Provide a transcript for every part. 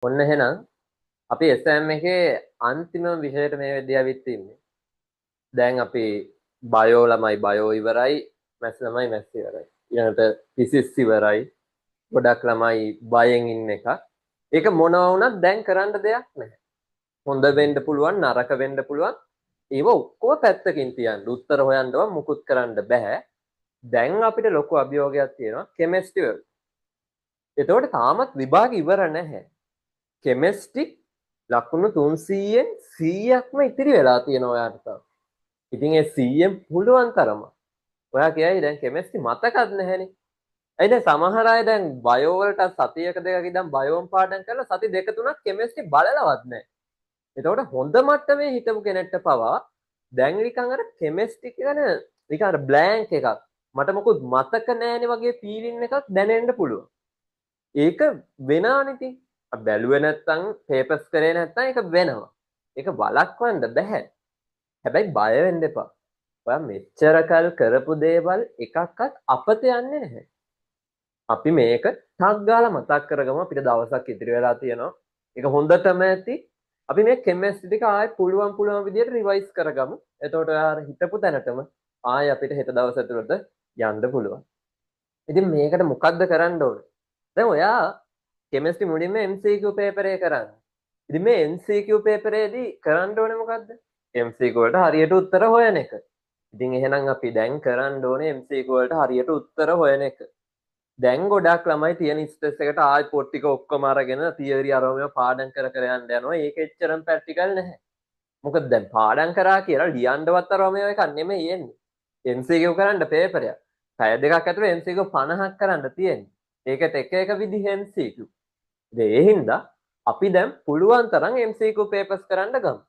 ඔන්න එහෙනම් අපි SIM එකේ අන්තිම විෂයට මේ වෙද්දී ආවිත් ඉන්නේ. දැන් අපි බයෝ ළමයි බයෝ ඉවරයි, මැස් ළමයි මැස් ඉවරයි. ඊළඟට ෆිසික්ස් ඉවරයි. ගොඩක් ළමයි බයෙන් ඉන්න එක. ඒක මොනවා වුණත් දැන් කරන්න දෙයක් නැහැ. හොඳ වෙන්න පුළුවන්, නරක වෙන්න පුළුවන්. ඒව ඔක්කොම පැත්තකින් තියන්න. උත්තර හොයන්නව මුකුත් කරන්න බෑ. දැන් අපිට ලොකු අභියෝගයක් තියෙනවා කෙමිස්ට්‍රි වල. එතකොට තාමත් විභාග ඉවර නැහැ. කෙමිස්ට්‍රි ලකුණු 300න් 100ක්ම ඉතිරි වෙලා තියෙනවා ඔයාට තාම. ඉතින් ඒ 100න් පුළුවන් තරම ඔයා කියයි දැන් කෙමිස්ට්‍රි මතකත් නැහැනේ. ඒ දැන් සමහර අය දැන් බයෝ වලට සතියක දෙකක ඉඳන් බයෝම් පාඩම් කරලා සති දෙක තුනක් කෙමිස්ට්‍රි බලලවත් නැහැ. එතකොට හොඳ මට්ටමේ හිටපු කෙනෙක්ට පවා දැන් නිකන් අර කෙමිස්ට්‍රි කියන නිකන් අර බ්ලැන්ක් එකක් මට මොකුත් මතක නැහැනේ වගේ ෆීලින් එකක් දැනෙන්න පුළුවන්. ඒක වෙනානේ ඉතින්. අපි බැලුවේ නැත්තම් පේපර්ස් කරේ නැත්තම් ඒක වෙනවා. ඒක වළක්වන්න බෑ. හැබැයි බය වෙන්න එපා. ඔයා මෙච්චර කල් කරපු දේවල් එකක්වත් අපත යන්නේ නැහැ. අපි මේක ටක් ගාලා මතක් කරගමු. අපිට දවසක් ඉතිරි වෙලා තියෙනවා. ඒක හොඳටම ඇති. අපි මේ කෙමිස්ට්‍රි ටික ආයෙ පුළුවන් විදියට රිවයිස් කරගමු. එතකොට ඔයා හිතපු තැනටම ආයෙ අපිට හෙට දවස් ඇතුළත යන්න පුළුවන්. ඉතින් මේකට මොකද්ද කරන්න ඕනේ? දැන් ඔයා කෙමිස්ට්‍රි මුලින්ම MCQ පේපර් එක කරන්න. ඉතින් මේ MCQ පේපරේදී කරන්න ඕනේ මොකද්ද? MCQ වලට හරියට උත්තර හොයන එක. ඉතින් එහෙනම් අපි දැන් කරන්න ඕනේ MCQ වලට හරියට උත්තර හොයන එක. දැන් ගොඩක් ළමයි තියෙන ස්ට්‍රෙස් එකට ආයෙ පොත් ටික ඔක්කොම අරගෙන තියරි අරම පාඩම් කර යන්න යනවා. ඒක එච්චරම ප්‍රැක්ටිකල් නැහැ. මොකද දැන් පාඩම් කරා කියලා ලියන්නවත් අරම එකක් නෙමෙයි එන්නේ. MCQ කරන්න පේපරයක්. පැය දෙකක් ඇතුළේ MCQ 50ක් කරන්න තියෙන්නේ. ඒකට එක විදිහ MCQ. ඒ හින්දා අපි දැන් පුළුවන් තරම් MCQ papers කරන්න ගමු.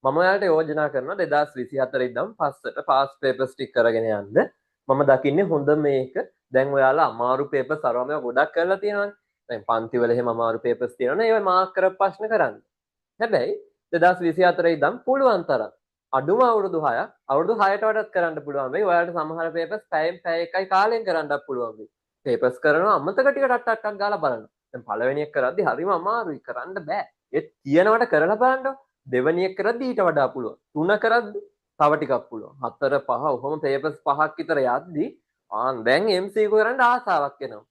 මම ඔයාලට යෝජනා කරනවා 2024 ඉඳන් පස්සට past papers ටික කරගෙන යන්න. මම දකින්නේ හොඳ මේක. දැන් ඔයාලා අමාරු papers අරවම ගොඩක් කරලා තියෙනවානේ. දැන් පන්තිවල එහෙම අමාරු papers තියෙනවනේ. ඒවා මාක් කරපු ප්‍රශ්න කරන්න. හැබැයි 2024 ඉඳන් පුළුවන් තරම් අඩුම අවුරුදු 6ක් අවුරුදු 6ට වඩාත් කරන්න පුළුවන් වෙයි. ඔයාලට සමහර papers පැයෙන් පැය එකයි කාලෙන් කරන්නත් පුළුවන් වෙයි. papers කරනවා අමතක ටික ටක් ගාලා බලන්න. දැන් පළවෙනි එක කරද්දි හරිම අමාරුයි කරන්න බෑ. ඒ තියෙනවට කරලා බලන්න. දෙවෙනි එක කරද්දි ඊට වඩා පුළුවන්. තුන කරද්දි තව ටිකක් පුළුවන්. හතර පහ ඔහොම papers පහක් විතර යද්දි දැන් MCQ කරන්න ආසාවක් එනවා.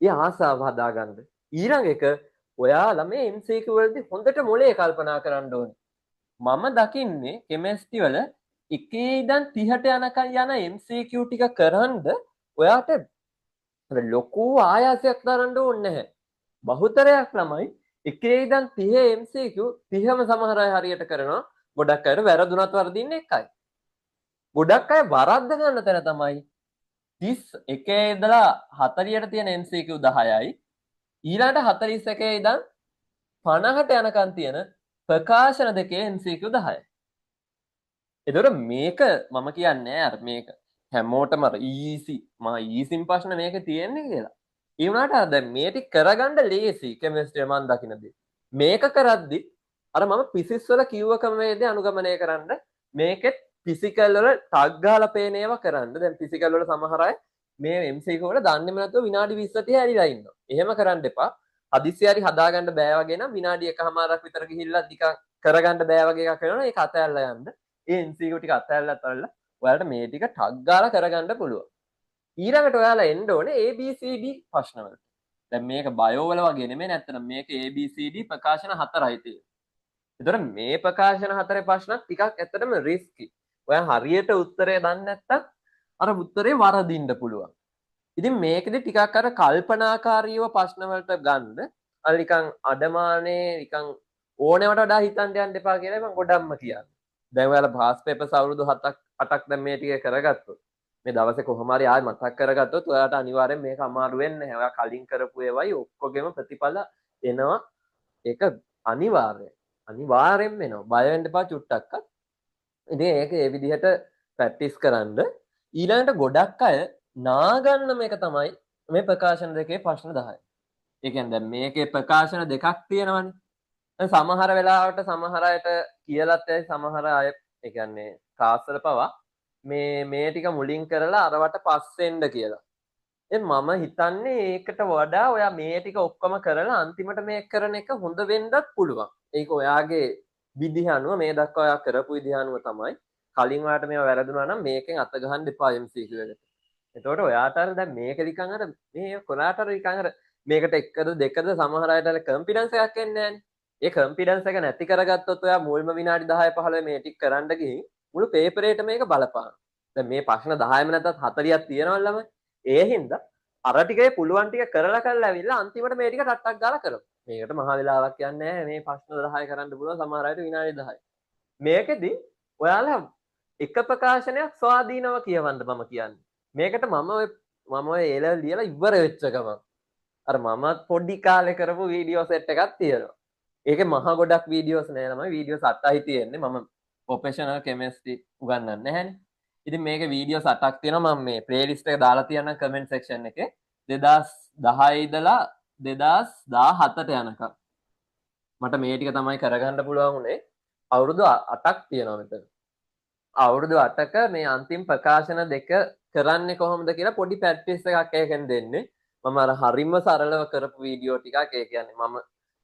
ඒ ආසාව හදාගන්න. ඊළඟ එක ඔයාලා මේ MCQ වලදී හොඳට මොලේ කල්පනා කරන්න ඕනේ. මම දකින්නේ කෙමිස්ට්‍රි වල 1 ඉඳන් 30ට යනකම් යන MCQ ටික කරන්ද ඔයාට ලොකු ආයාසයක් දරන්න ඕනේ නැහැ. බහුතරයක් ළමයි 1 ඉඳන් 30 MCQ 30ම සමහර අය හරියට කරනවා. ගොඩක් අය වැරදුනත් වරදින්නේ එකයි. ගොඩක් අය වරද්ද ගන්න තැන තමයි 31 ඉඳලා 40ට තියෙන MCQ 10යි ඊළඟට 41 ඉඳන් 50ට යනකම් තියෙන ප්‍රකාශන දෙකේ MCQ 10යි. එතකොට මේක මම කියන්නේ අර මේක හැමෝටම අර ඊසි ඊසින් ප්‍රශ්න මේක තියෙන්නේ කියලා. ඒ වුණාට අර දැන් මේ ටික කරගන්න ලේසි කෙමිස්ට්‍රි මම දකින දේ. මේක කරද්දි අර මම ෆිසික්ස් වල කිව්ව ක්‍රමවේදය අනුගමනය කරන්න මේකෙත් ෆිසිකල් වල ටග් ගහලා පේන ඒවා කරන්න. දැන් ෆිසිකල් වල සමහර අය මේ MCQ වල දන්නේම නැතුව විනාඩි 20 30 ඇරිලා ඉන්නවා. එහෙම කරන්න එපා. හදිස්සි හරි හදාගන්න බෑ වගේ නම් විනාඩි 1කමාරක් විතර ගිහිල්ලා නිකන් කරගන්න බෑ වගේ එකක් වෙනවනේ ඒක අතහැරලා යන්න. ඒ MCQ ටික අතහැරලා තවලා ඔයාලට මේ ටික ටග් ගාලා කරගන්න පුළුවන්. ඊළඟට ඔයාලා එන්න ඕනේ ABCD ප්‍රශ්න වලට. දැන් මේක බයෝ වල වගේ නෙමෙයි නැත්තම් මේක ABCD ප්‍රකාශන 4යි තියෙන්නේ. ඒතර මේ ප්‍රකාශන 4 ප්‍රශ්න ටිකක් ඇත්තටම රිස්කි. ඔයා හරියට උත්තරේ දන්නේ නැත්තම් අර උත්තරේ වරදින්න පුළුවන්. ඉතින් මේකෙදි ටිකක් අර කල්පනාකාරීව ප්‍රශ්න වලට ගන්න අර නිකන් අඩමානේ නිකන් ඕනෑවට වඩා හිතන්න යන්න එපා කියලා මම ගොඩක්ම කියන්නේ. දැන් ඔයාලා පාස් පේපර්ස් අවුරුදු 7ක් 8ක් දැන් මේ ටික කරගත්තොත් මේ දවසේ කොහොම හරි ආයෙ මතක් කරගත්තොත් ඔයාලට අනිවාර්යෙන් මේක අමාරු වෙන්නේ නැහැ. ඔයා කලින් කරපු ඒවායි ඔක්කොගෙම ප්‍රතිඵල එනවා. ඒක අනිවාර්යයි. අනිවාර්යෙන්ම එනවා. බය වෙන්න එපා චුට්ටක්වත්. ඉතින් ඒක ඒ විදිහට ප්‍රැක්ටිස් කරන්න ඊළඟට ගොඩක් අය නාගන්න මේක තමයි මේ ප්‍රකාශන දෙකේ ප්‍රශ්න 10. ඒ කියන්නේ දැන් මේකේ ප්‍රකාශන දෙකක් තියෙනවනේ. දැන් සමහර වෙලාවට සමහර අයට කියලාත් ඇයි සමහර අය ඒ කියන්නේ කාස්වල පවා මේ ටික මුලින් කරලා අරවට පස්සෙන්ද කියලා. මම හිතන්නේ ඒකට වඩා ඔයා මේ ටික ඔක්කොම කරලා අන්තිමට මේ කරන එක හොඳ වෙන්නත් පුළුවන්. ඒක ඔයාගේ විදිහ අනුව මේ දක්වා ඔයා කරපු විදිහ අනුව තමයි. කලින් ඔයාට මේවා වැරදුනා නම් මේකෙන් අත ගහන්න එපා MCQ එකට. එතකොට ඔයාට අර දැන් මේක නිකන් අර මේ කොලාට අර නිකන් අර මේකට එකද දෙකද සමහර අයට අර කන්ෆිඩන්ස් එකක් එන්නේ නැහනේ. ඒ කන්ෆිඩන්ස් එක නැති කරගත්තොත් ඔයා මුල්ම විනාඩි 10 15 මේ ටික කරන්න ගිහින් මුළු පේපරේට මේක බලපාන. දැන් මේ ප්‍රශ්න 10ම නැතත් 40ක් තියෙනවා ළමයි. ඒ හින්දා අර ටිකේ පුළුවන් ටික කරලා ඇවිල්ලා අන්තිමට මේ ටික ටට්ටක් ගාලා කරමු. මේකට මහ වෙලාවක් යන්නේ නැහැ. මේ ප්‍රශ්න 10 කරන්න පුළුවන් සමහර අයට විනාඩි 10යි. මේකෙදි ඔයාලා එක ප්‍රකාශනයක් ස්වාධීනව කියවන්න මම කියන්නේ. මේකට මම ඔය A level ලියලා ඉවර වෙච්ච ගමන් අර මම පොඩි කාලේ කරපු වීඩියෝ සෙට් එකක් තියෙනවා. ඒකේ මහ ගොඩක් වීඩියෝස් නෑ ළමයි. වීඩියෝස් 8යි තියෙන්නේ. මම ප්‍රොෆෙෂනල් කෙමිස්ට්‍රි උගන්වන්නේ නැහැනේ. ඉතින් මේකේ වීඩියෝස් 8ක් තියෙනවා. මම මේ ප්ලේලිස්ට් එක දාලා තියන්නම් කමෙන්ට් සෙක්ෂන් එකේ. 2010 ඉඳලා 2017ට යනකම්. මට මේ ටික තමයි කරගන්න පුළුවන් උනේ. අවුරුදු 8ක් තියෙනවා මෙතන. අවුරුදු 8ක මේ අන්තිම ප්‍රකාශන දෙක කරන්නේ කොහොමද කියලා පොඩි ප්‍රැක්ටිස් එකක් ඒකෙන් දෙන්නේ. මම අර හරිම සරලව කරපු වීඩියෝ ටිකක් ඒ කියන්නේ මම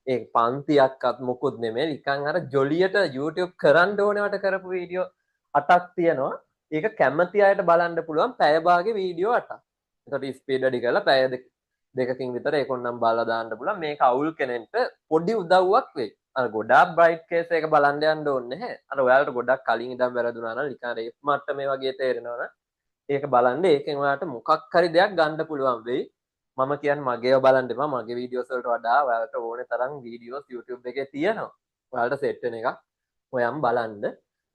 ඒ පන්තියක්වත් මොකුත් නෙමෙයි නිකන් අර ජොලියට YouTube කරන්න ඕනවට කරපු වීඩියෝ 8ක් තියෙනවා. ඒක කැමති අයට බලන්න පුළුවන් පැය භාගේ වීඩියෝ 8ක්. ඒකට ස්පීඩ් වැඩි කරලා පැය දෙකකින් විතර ඒක ඔන්නම් බලලා දාන්න පුළුවන්. මේක අවුල් කෙනෙක්ට පොඩි උදව්වක් වෙයි. අර ගොඩාක් බ්‍රයිට් කේස් එක බලන්න යන්න ඕනේ නැහැ. අර ඔයාලට ගොඩක් කලින් ඉඳන් වැරදුනා නම් නිකන් රේප් මට්ටමේ වගේ තේරෙනවා නම් ඒක බලන්න ඒකෙන් ඔයාලට මොකක් හරි දෙයක් ගන්න පුළුවන් වෙයි. මම කියන්නේ මගේව බලන්න එපා. මගේ වීඩියෝස් වලට වඩා ඔයාලට ඕනේ තරම් වීඩියෝස් YouTube එකේ තියෙනවා. ඔයාලට සෙට් වෙන එකක් ඔයම් බලන්න.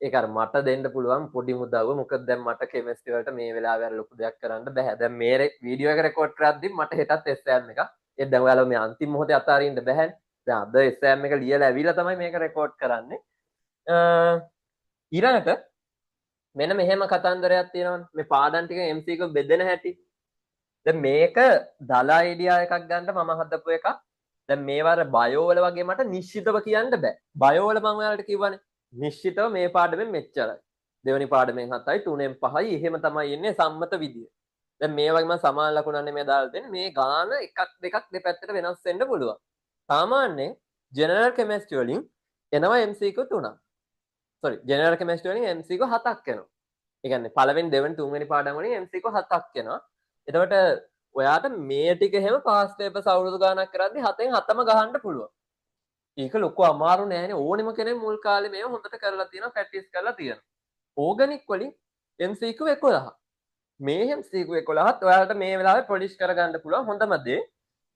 ඒක අර මට දෙන්න පුළුවන් පොඩි මුදව්ව. මොකද දැන් මට කෙමිස්ට්‍රි වලට මේ වෙලාවේ අර ලොකු දෙයක් කරන්න බෑ. දැන් මේ වීඩියෝ එක රෙකෝඩ් කරද්දි මට හෙටත් SAM එකක්. ඒක දැන් ඔයාලා මේ අන්තිම මොහොතේ අතාරින්න බෑනේ. දැන් අද SAM එක ලියලා ඇවිල්ලා තමයි මේක රෙකෝඩ් කරන්නේ. ඊළඟට මෙන්න මෙහෙම කතන්දරයක් තියෙනවනේ. මේ පාඩම් ටික MCQ බෙදෙන හැටි. දැන් මේක දල අයිඩියා එකක් ගන්න මම හදපු එකක්. දැන් මේවර බයෝ වල වගේ මට නිශ්චිතව කියන්න බෑ. බයෝ වල මම ඔයාලට කිව්වනේ නිශ්චිතව මේ පාඩමෙන් මෙච්චරයි. දෙවෙනි පාඩමෙන් 7යි, 3ෙන් 5යි. එහෙම තමයි එන්නේ සම්මත විදිය. දැන් මේ වගේ මම සමාන ලකුණන්නේ මේ දාලා දෙන්නේ. මේ ගාන එකක් දෙකක් දෙපැත්තට වෙනස් වෙන්න පුළුවන්. සාමාන්‍යයෙන් ජෙනරල් කෙමිස්ට්‍රි වලින් එනවා MCQ 3ක්. sorry ජෙනරල් කෙමිස්ට්‍රි වලින් MCQ 7ක් එනවා. ඒ කියන්නේ පළවෙනි දෙවෙනි තුන්වෙනි පාඩම් වලින් MCQ 7ක් එනවා. එතකොට ඔයාට මේ ටික එහෙම පාස් පේපර්ස් අවුරුදු ගාණක් කරද්දි 7න් 7ම ගහන්න පුළුවන්. ඒක ලොකු අමාරු නෑනේ. ඕනෙම කෙනෙක් මුල් කාලේ මේව හොඳට කරලා තියෙනවා, ප්‍රැක්ටිස් කරලා තියෙනවා. ඕගනික් වලින් MCQ 11. මේ MCQ 11ත් ඔයාලට මේ වෙලාවේ ප්‍රොඩියුස් කරගන්න පුළුවන් හොඳම දේ.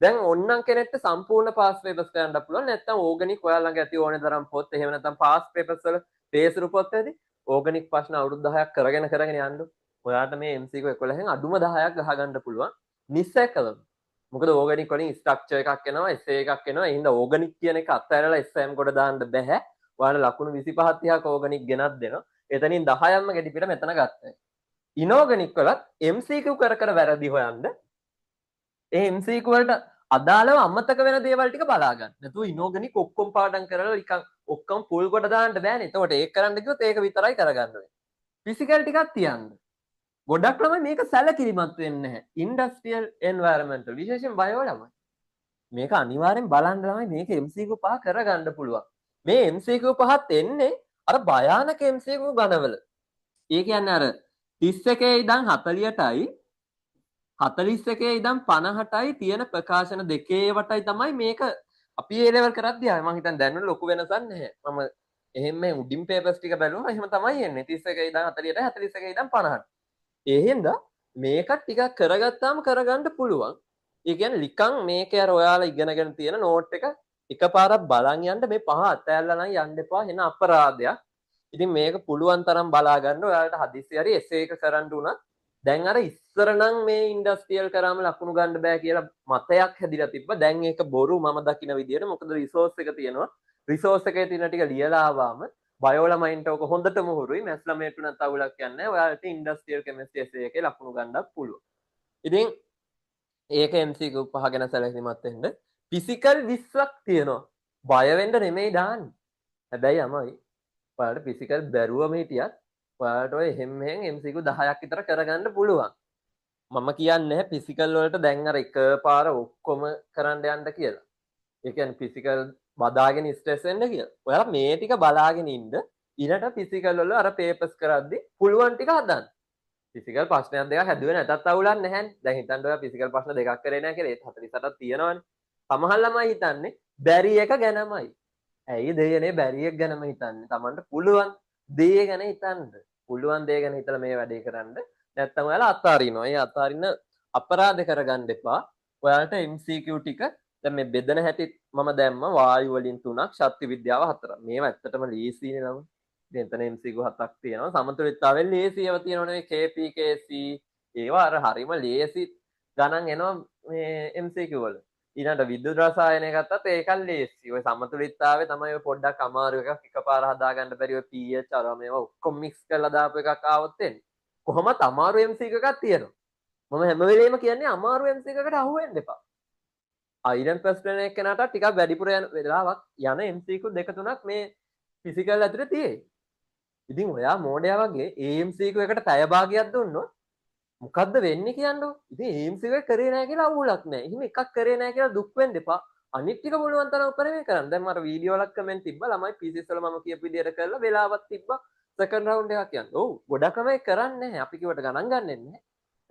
දැන් ඕන්නම් කෙනෙක්ට සම්පූර්ණ පාස් පේපර්ස් කරන්න පුළුවන්. නැත්නම් ඕගනික් ඔයාලා ළඟ ඇති ඕනේ තරම් පොත්, එහෙම නැත්නම් පාස් පේපර්ස් වල පේසුරු පොත් ඇති ඕගනික් ප්‍රශ්න අවුරුදු 10ක් කරගෙන යන්න. ඔයාට මේ MCQ 11න් අඩුම 10ක් ගහගන්න පුළුවන් නිස්සැකවම. මොකද ඕගනික් වලින් ස්ට්‍රක්චර් එකක් එනවා, එසේ එකක් එනවා. ඒ හින්දා ඕගනික් කියන එක අත්හැරලා SIM කොට දාන්න බෑ. ඔයාලා ලකුණු 25 30ක් ඕගනික් ගෙනත් දෙනවා. එතනින් 10ක්ම ගෙඩි පිට මෙතන ගත්තා. ඉනෝගනික් වලත් MCQ කර කර වැරදි හොයන්න. ඒ MCQ වලට අදාළව අමතක වෙන දේවල් ටික බලා ගන්න. නැතුව ඉනෝගනික් ඔක්කොම පාඩම් කරලා නිකන් ඔක්කොම පුල් කොට දාන්න බෑනේ. එතකොට ඒක කරන්න කිව්වොත් ඒක විතරයි කරගන්න වෙන්නේ. ෆිසිකල් ටිකක් තියන්න. ගොඩක් ළමයි මේක සැලකිලිමත් වෙන්නේ නැහැ. ඉන්ඩස්ට්‍රියල් එන්වයරන්මන්ටල් විශේෂයෙන් බයෝ ළමයි. මේක අනිවාර්යෙන් බලන්න ළමයි මේක MCQ 5 කරගන්න පුළුවන්. මේ MCQ 5ත් එන්නේ අර භයානක MCQ ගණවල. ඒ කියන්නේ අර 31 ඉඳන් 40ටයි 41 ඉඳන් 50ටයි තියෙන ප්‍රකාශන දෙකේ වටයි තමයි මේක අපි ඒ ලෙවල් කරද්දී ආවේ. මම හිතන්නේ දැන් වල ලොකු වෙනසක් නැහැ. මම එහෙම උඩින් පේපර්ස් ටික බැලුවා. එහෙම තමයි එන්නේ. 31 ඉඳන් 40ටයි 41 ඉඳන් 50ට. ඒ හින්දා මේක ටිකක් කරගත්තාම කරගන්න පුළුවන්. ඒ කියන්නේ නිකන් මේක අර ඔයාලා ඉගෙනගෙන තියෙන නෝට් එක එකපාරක් බලන් යන්න මේ පහ අතෑරලා නම් යන්න එපා. එන අපරාධයක්. ඉතින් මේක පුළුවන් තරම් බලා ගන්න. ඔයාලට හදිස්සි හරි එසේ එක කරන්න උනත් දැන් අර ඉස්සර නම් මේ ඉන්ඩස්ට්‍රියල් කරාම ලකුණු ගන්න බෑ කියලා මතයක් හැදිලා තිබ්බා. දැන් ඒක බොරු මම දකින විදියට. මොකද රිසෝස් එක තියෙනවා. රිසෝස් එකේ තියෙන ටික ලියලා ආවම බයෝ ළමයින්ට ඔක හොඳටම හුරුයි. මැත්ස් ළමයින්ට උනත් අවුලක් යන්නේ. ඔයාලට ඉන්ඩස්ට්‍රියල් කෙමිස්ට්‍රි එසේ එකේ ලකුණු ගන්නත් පුළුවන්. ඉතින් ඒක MCQ 5 ගැන සැලකිලිමත් වෙන්න. ෆිසිකල් 20ක් තියෙනවා. බය වෙන්න නෙමෙයි දාන්නේ. හැබැයි අමයි. ඔයාලට ෆිසිකල් බැරුවම හිටියත් ඔයාලට ඔය එහෙම මෙහෙන් MCQ 10ක් විතර කරගන්න පුළුවන්. මම කියන්නේ ෆිසිකල් වලට දැන් අර එකපාර ඔක්කොම කරන්න යන්න කියලා. ඒ කියන්නේ ෆිසිකල් බදාගෙන ස්ට්‍රෙස් වෙන්න කියලා. ඔයාලා මේ ටික බලාගෙන ඉන්න ඊළඟට ෆිසිකල් වල අර පේපර්ස් කරද්දි පුළුවන් ටික හදන්න. ෆිසිකල් ප්‍රශ්නයක් දෙකක් හැදුවේ නැතත් අවුලක් නැහැනේ. දැන් හිතන්න ඔයා ෆිසිකල් ප්‍රශ්න දෙකක් කරේ නැහැ කියලා ඒත් 48ක් තියෙනවනේ. සමහර ළමයි හිතන්නේ බැරි එක ගැනමයි. ඇයි දෙයනේ බැරි එක ගැනම හිතන්නේ? Tamanට පුළුවන් දේ ගැන හිතන්න. පුළුවන් දේ ගැන හිතලා මේ වැඩේ කරන්න. නැත්තම් ඔයාලා අත්හරිනවා. ඒ අත්හරින්න අපරාධ කරගන්න එපා. ඔයාලට MCQ ටික දැන් මේ බෙදන හැටි මම දැම්ම වායු වලින් 3ක් ශක්ති විද්‍යාව 4ක්. මේවා ඇත්තටම ලීසිනේ නම. එතන MCQ 7ක් තියෙනවා. සමතුලිතතාවයෙන් ලේසියව තියෙනවනේ KPKC ඒවා අර හරිම ලේසි ගණන් එනවා මේ MCQ වල. ඊළඟට විද්‍යුත් රසායනය ගත්තත් ඒකත් ලේසි. ඔය සමතුලිතතාවය තමයි ඔය පොඩ්ඩක් අමාරු එකක් එකපාර හදාගන්න බැරි ඔය pH අර මේවා ඔක්කොම මික්ස් කරලා දාපු එකක් ආවොත් එන්නේ. කොහොමත් අමාරු MCQ එකක් තියෙනවා. මම හැම වෙලේම කියන්නේ අමාරු MCQ එකකට අහු වෙන්න එපා. අයිරන් ප්‍රශ්න එක්කනට ටිකක් වැඩිපුර යන වෙලාවක් යන MCQ දෙක තුනක් මේ ෆිසිකල් ඇතුලේ තියෙයි. ඉතින් ඔයා මෝඩයා වගේ AMCQ එකට පැය භාගයක් දුන්නොත් මොකද්ද වෙන්නේ කියන්නකො. ඉතින් AMCQ එක කරේ නැහැ කියලා අවුලක් නැහැ. එහෙම එකක් කරේ නැහැ කියලා දුක් වෙන්න එපා. අනිත් ටික පුළුවන් තරම් උපරිමයෙන් කරන්න. දැන් මට වීඩියෝ වලක් කමෙන්ට් තිබ්බා ළමයි PCS වල මම කියපු විදියට කරලා වෙලාවක් තිබ්බා සෙකන්ඩ් රවුන්ඩ් එකක් කියන්නේ. ඔව් ගොඩක් ළමයි කරන්නේ නැහැ. අපි කිව්වට ගණන් ගන්නෙ නැහැ.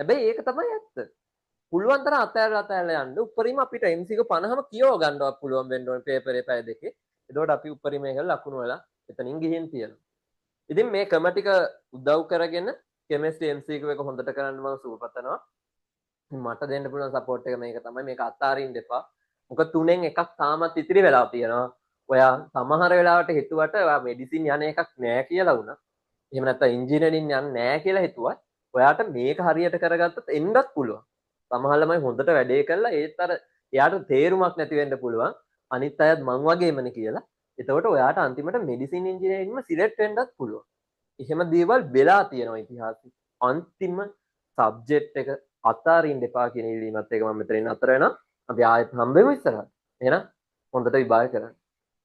හැබැයි ඒක තමයි ඇත්ත. පුළුවන් තරම් අතෑරලා යන්න උපරිම අපිට MCQ 50ම කියව ගන්නවත් පුළුවන් වෙන්න ඕනේ පේපරේ පැය දෙකේ. එතකොට අපි උපරිමයෙන් කරලා ලකුණු වල එතනින් ගිහින් තියෙනවා. ඉතින් මේ ක්‍රම ටික උදව් කරගෙන කෙමිස්ට්‍රි MCQ එක හොඳට කරන්න මම සුබපතනවා. මට දෙන්න පුළුවන් සපෝට් එක මේක තමයි. මේක අතාරින්න එපා. මොකද තුනෙන් එකක් තාමත් ඉතිරි වෙලා තියෙනවා. ඔයා සමහර වෙලාවට හිතුවට ඔයා මෙඩිසින් යන එකක් නෑ කියලා වුණා. එහෙම නැත්නම් ඉන්ජිනියරින් යන්නේ නෑ කියලා හිතුවත් ඔයාට මේක හරියට කරගත්තොත් එන්නත් පුළුවන්. සමහර ළමයි හොඳට වැඩේ කළා ඒත් අර එයාට තේරුමක් නැති වෙන්න පුළුවන්. අනිත් අයත් මං වගේමනේ කියලා. එතකොට ඔයාට අන්තිමට මෙඩිසින් ඉන්ජිනියරින්ම සිලෙක්ට් වෙන්නත් පුළුවන්. එහෙම දේවල් වෙලා තියෙනවා ඉතිහාසෙ. අන්තිම සබ්ජෙක්ට් එක අතාරින්න එපා කියන ඉල්ලීමත් එක මම මෙතනින් අතර වෙනවා. අපි ආයෙත් හම්බෙමු ඉස්සරහට. එහෙනම් හොඳට විභාග කරන්න.